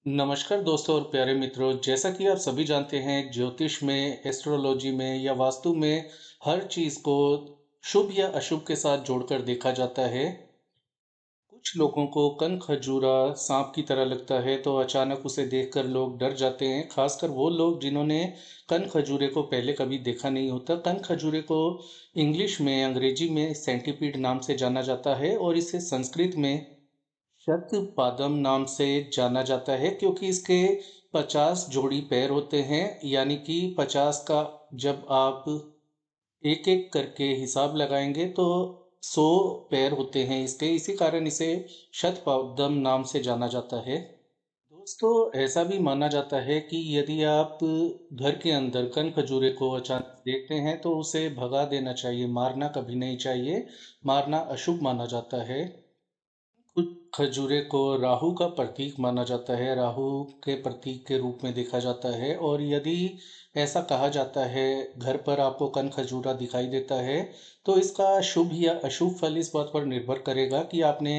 नमस्कार दोस्तों और प्यारे मित्रों, जैसा कि आप सभी जानते हैं ज्योतिष में, एस्ट्रोलॉजी में या वास्तु में हर चीज़ को शुभ या अशुभ के साथ जोड़कर देखा जाता है। कुछ लोगों को कन खजूरा सांप की तरह लगता है तो अचानक उसे देखकर लोग डर जाते हैं, खासकर वो लोग जिन्होंने कन खजूरे को पहले कभी देखा नहीं होता। कन खजूरे को इंग्लिश में, अंग्रेजी में सेंटीपीड नाम से जाना जाता है और इसे संस्कृत में शतपादम नाम से जाना जाता है क्योंकि इसके 50 जोड़ी पैर होते हैं, यानी कि 50 का जब आप एक-एक करके हिसाब लगाएँगे तो 100 पैर होते हैं इसके, इसी कारण इसे शतपादम नाम से जाना जाता है। दोस्तों, ऐसा भी माना जाता है कि यदि आप घर के अंदर कन खजूरे को अचानक देखते हैं तो उसे भगा देना चाहिए, मारना कभी नहीं चाहिए। मारना अशुभ माना जाता है। कुछ खजूरे को राहु का प्रतीक माना जाता है, राहु के प्रतीक के रूप में देखा जाता है और यदि ऐसा कहा जाता है घर पर आपको कन खजूरा दिखाई देता है, तो इसका शुभ या अशुभ फल इस बात पर निर्भर करेगा कि आपने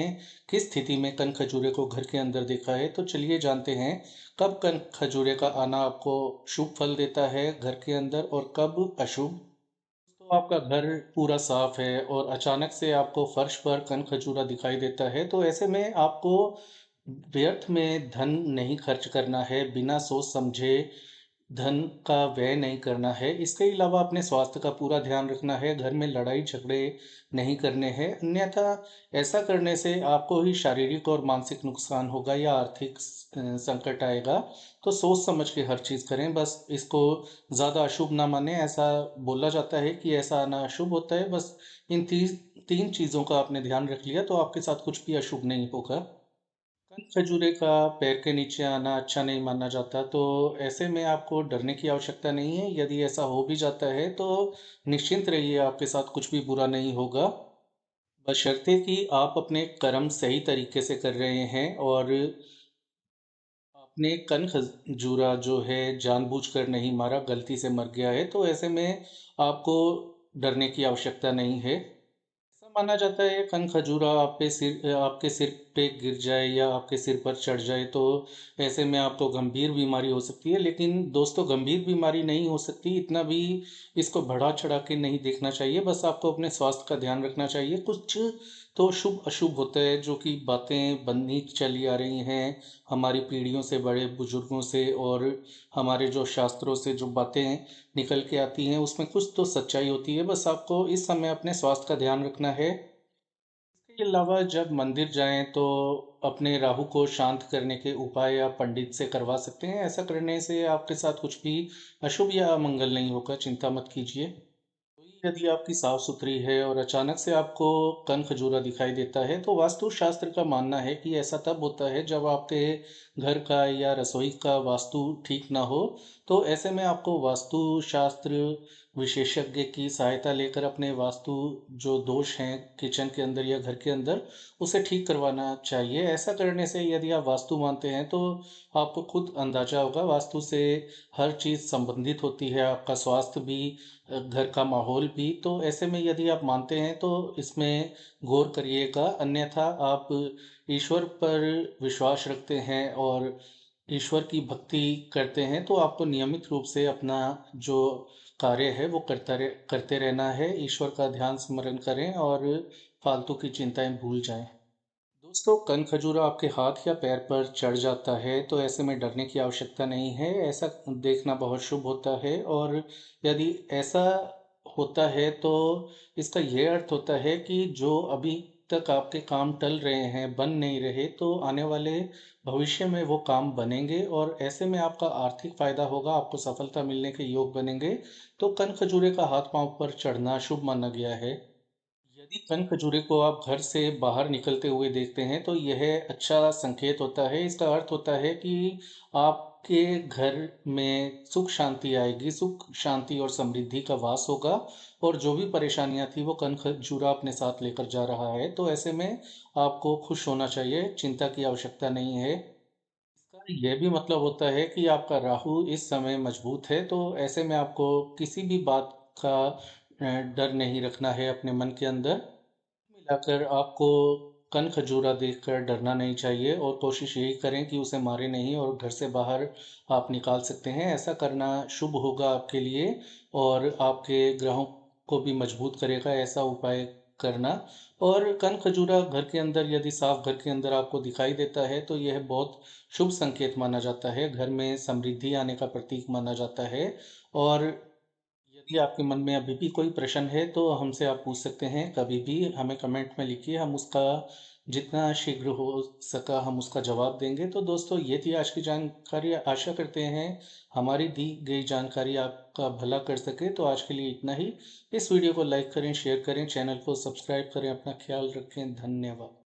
किस स्थिति में कन खजूरे को घर के अंदर देखा है। तो चलिए जानते हैं कब कन खजूरे का आना आपको शुभ फल देता है घर के अंदर और कब अशुभ। तो आपका घर पूरा साफ है और अचानक से आपको फर्श पर कन-खजूरा दिखाई देता है, तो ऐसे में आपको व्यर्थ में धन नहीं खर्च करना है, बिना सोच-समझे धन का व्यय नहीं करना है। इसके अलावा अपने स्वास्थ्य का पूरा ध्यान रखना है, घर में लड़ाई-झगड़े नहीं करने हैं, अन्यथा ऐसा करने से आपको ही शारीरिक और मानसिक नुकसान होगा या आर्थिक संकट आएगा। तो सोच समझ के हर चीज़ करें, बस इसको ज़्यादा अशुभ ना मानें। ऐसा बोला जाता है कि ऐसा आना अशुभ होता है, बस इन 3 चीज़ों का आपने ध्यान रख लिया तो आपके साथ कुछ भी अशुभ नहीं होगा। कन खजूरे का पैर के नीचे आना अच्छा नहीं माना जाता, तो ऐसे में आपको डरने की आवश्यकता नहीं है। यदि ऐसा हो भी जाता है तो निश्चिंत रहिए, आपके साथ कुछ भी बुरा नहीं होगा। बशर्ते कि आप अपने कर्म सही तरीके से कर रहे हैं और आपने कन खजूरा जो है जानबूझकर नहीं मारा, गलती से मर गया है, तो ऐसे में आपको डरने की आवश्यकता नहीं है। ऐसा माना जाता है कन खजूरा आपके सिर पे गिर जाए या आपके सिर पर चढ़ जाए तो ऐसे में आपको गंभीर बीमारी हो सकती है। लेकिन दोस्तों, गंभीर बीमारी नहीं हो सकती, इतना भी इसको बढ़ा-चढ़ा के नहीं देखना चाहिए। बस आपको अपने स्वास्थ्य का ध्यान रखना चाहिए। कुछ तो शुभ-अशुभ होता है जो कि बातें बनी चली आ रही हैं हमारी पीढ़ियों से, बड़े-बुजुर्गों से और हमारे जो शास्त्रों से जो बातें निकल के आती हैं, उसमें कुछ तो सच्चाई होती है। बस आपको इस समय अपने स्वास्थ्य का ध्यान रखना है। इसके अलावा जब मंदिर जाएँ तो अपने राहु को शांत करने के उपाय आप पंडित से करवा सकते हैं। ऐसा करने से आपके साथ कुछ भी अशुभ या अमंगल नहीं होगा, चिंता मत कीजिए। रसोई यदि आपकी साफ-सुथरी है और अचानक से आपको कन खजूरा दिखाई देता है, तो वास्तु शास्त्र का मानना है कि ऐसा तब होता है जब आपके घर का या रसोई का वास्तु ठीक ना हो। तो ऐसे में आपको वास्तु शास्त्र विशेषज्ञ की सहायता लेकर अपने वास्तु जो दोष हैं किचन के अंदर या घर के अंदर, उसे ठीक करवाना चाहिए। ऐसा करने से यदि आप वास्तु मानते हैं, तो आपको खुद अंदाज़ा होगा वास्तु से हर चीज़ संबंधित होती है, आपका स्वास्थ्य भी घर का माहौल भी। तो ऐसे में यदि आप मानते हैं तो इसमें गौर करिएगा, अन्यथा आप ईश्वर पर विश्वास रखते हैं और ईश्वर की भक्ति करते हैं तो आपको नियमित रूप से अपना जो कार्य है वो करते रहना है। ईश्वर का ध्यान स्मरण करें और फालतू की चिंताएँ भूल जाएँ। दोस्तों, कन खजूरा आपके हाथ या पैर पर चढ़ जाता है तो ऐसे में डरने की आवश्यकता नहीं है। ऐसा देखना बहुत शुभ होता है और यदि ऐसा होता है तो इसका ये अर्थ होता है कि जो अभी तक आपके काम टल रहे हैं, बन नहीं रहे, तो आने वाले भविष्य में वो काम बनेंगे और ऐसे में आपका आर्थिक फ़ायदा होगा, आपको सफलता मिलने के योग बनेंगे। तो कन खजूरे का हाथ-पाँव पर चढ़ना शुभ माना गया है। यदि कन खजूरे को आप घर से बाहर निकलते हुए देखते हैं तो यह अच्छा संकेत होता है। इसका अर्थ होता है कि आपके घर में सुख शांति आएगी, सुख शांति और समृद्धि का वास होगा और जो भी परेशानियां थी वो कन खजूरा अपने साथ लेकर जा रहा है। तो ऐसे में आपको खुश होना चाहिए, चिंता की आवश्यकता नहीं है। इसका यह भी मतलब होता है कि आपका राहु इस समय मजबूत है, तो ऐसे में आपको किसी भी बात का डर नहीं रखना है अपने मन के अंदर। मिलाकर आपको कन खजूरा देखकर डरना नहीं चाहिए और कोशिश यही करें कि उसे मारें नहीं और घर से बाहर आप निकाल सकते हैं। ऐसा करना शुभ होगा आपके लिए और आपके ग्रहों को भी मजबूत करेगा ऐसा उपाय करना। और कन खजूरा घर के अंदर यदि साफ घर के अंदर आपको दिखाई देता है तो यह बहुत शुभ संकेत माना जाता है, घर में समृद्धि आने का प्रतीक माना जाता है। और यदि आपके मन में अभी भी कोई प्रश्न है तो हमसे आप पूछ सकते हैं, कभी भी हमें कमेंट में लिखिए, हम उसका जितना शीघ्र हो सका हम उसका जवाब देंगे। तो दोस्तों ये थी आज की जानकारी, आशा करते हैं हमारी दी गई जानकारी आपका भला कर सके। तो आज के लिए इतना ही। इस वीडियो को लाइक करें, शेयर करें, चैनल को सब्सक्राइब करें, अपना ख्याल रखें, धन्यवाद।